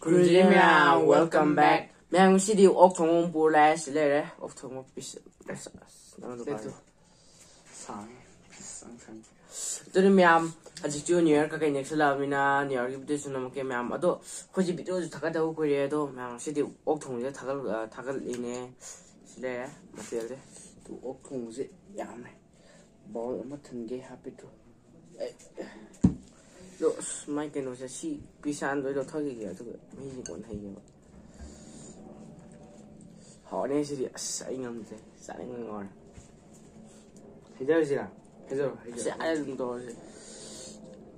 Kurujimia, welcome back. Ma'am, see the Octon Burlas later of Tom Piece. To the Miam, as a junior, next Lavina, near Ibidison Ma'am, although Koji Bido Takata Kuredo, Ma'am, see the Octon Tackle in a Slayer, Matilda, to Octon's Yam. Ball mutton gay happy to. Los Mike was a sheep, Pisan, little talking here to me one hanging. How is it saying on the signing on? He does it. Hello, I don't know.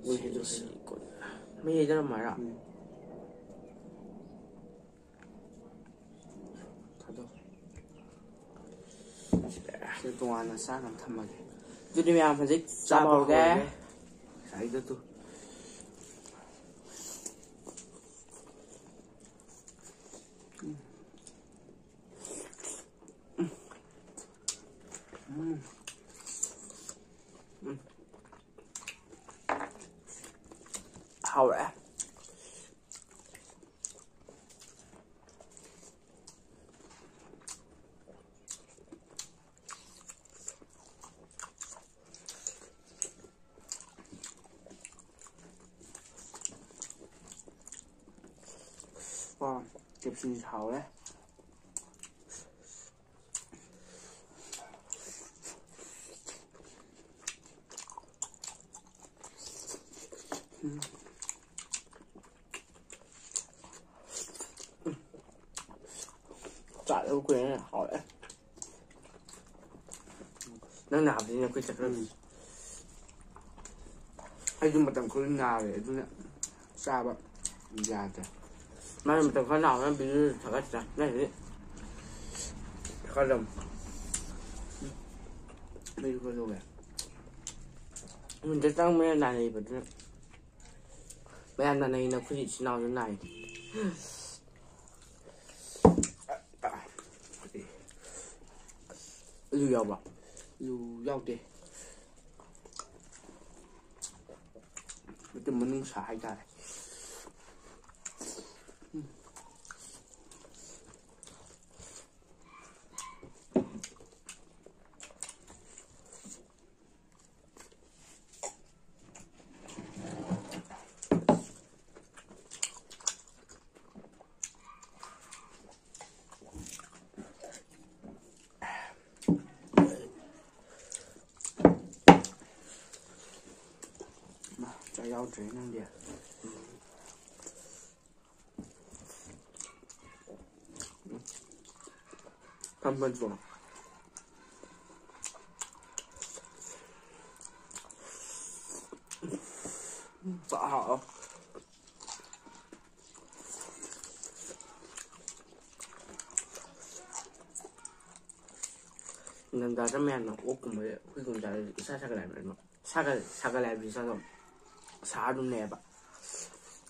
We had to see good. Me, I don't know. The one a son of Tamaki. Do you have a sick sabble there? I do too. How are wow, keeps in his house. Chả đâu quên hỏi nó nào thì nó quên chặt rồi hay dùng một tầm khối nào để tôi xa bạn già thế mà một tầm khối nào nó bị thật chặt này đấy khá lầm mấy cái rồi mìnhจะต้องไม่นานเลยแบบนี้ไม่นานเลยนะผู้หญิงนอนอยู่ไหนlưu dầu à lưu dầu đi mình mình xài ra rau trứng năng địa thăm bên vùng vợ họ nên ta rất men nó ốp cùng với cuối cùng là xa cái này nó xa cái này vì sao rồi xả đúng nè bạn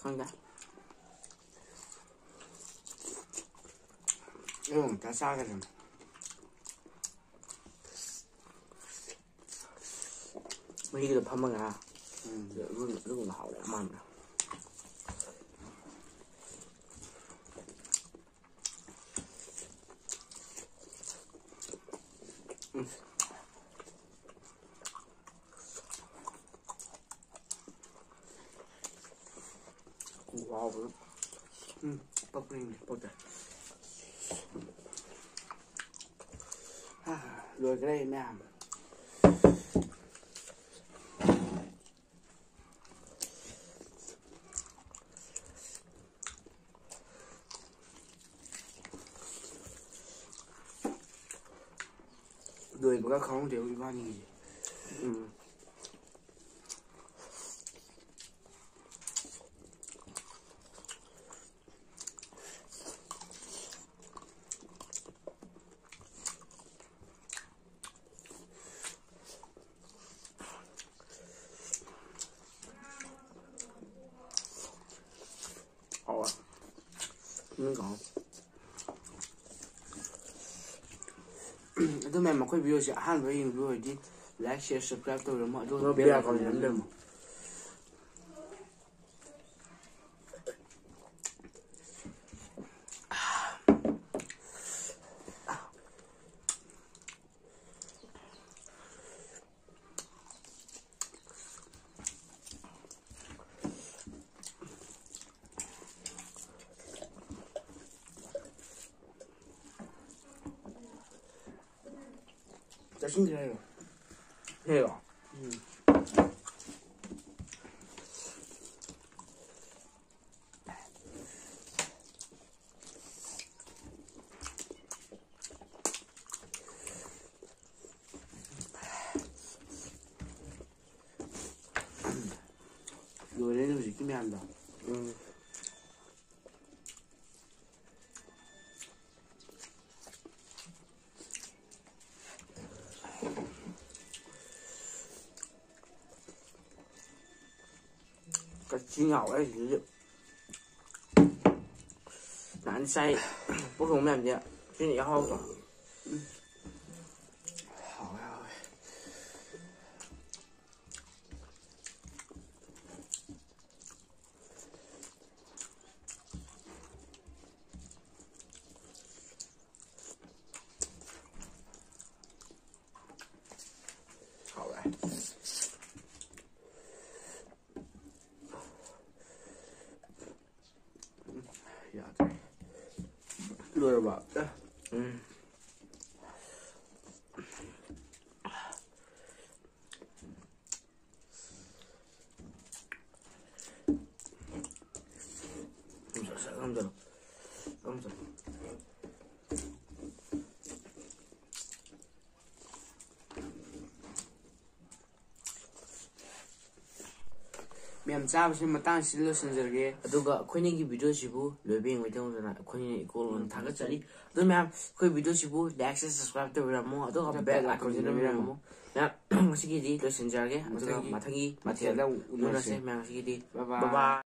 không nhá ta xa cái này mấy cái được phăm bằng à luôn là hậu đã mặn wow, bốc lên bốc ra, rồi cái đây mẹ đuổi của các không đều đi bao nhiêu mình có tôi mẹ mà quay video sẽ ăn với hình rồi đi like share subscribe tôi là mọi thứ biết là còn gì lắm đâu 짜증나요. 해요. 노래는 느낌이 안 나. Cái chi nhỏ ấy thì难塞，不跟我们两家，今年好爽。好呀。好嘞。呀，对。乐了吧？감사합니다. ꯃꯌꯥꯝ ꯆꯥꯕꯁꯤ ꯃꯇꯥꯡ ꯁꯤ ꯂꯣꯏꯁꯤꯟꯖꯔꯒꯦ. ꯑꯗꯨꯒ ꯑꯩꯈꯣꯏꯅꯒꯤ ꯚꯤꯗꯤꯑꯣꯁꯤꯕꯨ ꯂꯣꯏꯕ ꯌꯦꯡꯕꯒꯤꯗꯃꯛꯇ ꯑꯩꯈꯣꯏꯅ ꯏꯀꯣꯂꯣꯟ ꯊꯥꯒꯠꯆꯔꯤ. ꯑꯗꯨ ꯃꯌꯥꯝ ꯑꯩꯈꯣꯏ ꯚꯤꯗꯤꯑꯣꯁꯤꯕꯨ ꯂꯥꯏꯛ ꯁꯕꯁꯀ꯭ꯔꯥꯏꯕ ꯇꯧꯕꯤꯔꯝꯃꯣ. ꯑꯗꯨꯒ ꯕꯦꯜ ꯑꯥꯏꯀꯣꯟꯁꯤ ꯅꯝꯕꯤꯔꯝꯃꯣ. ꯃꯌꯥꯝ ꯉꯁꯤꯒꯤꯗꯤ ꯂꯣꯏꯁꯤꯟꯖꯔꯒꯦ. ꯑꯗꯨꯒ ꯃꯊꯪꯒꯤ ꯃꯊꯦꯜꯗ ꯎꯅꯔꯁꯦ. ꯃꯌꯥꯝ ꯉꯁꯤꯒꯤꯗꯤ ꯕꯥꯏ ꯕꯥꯏ.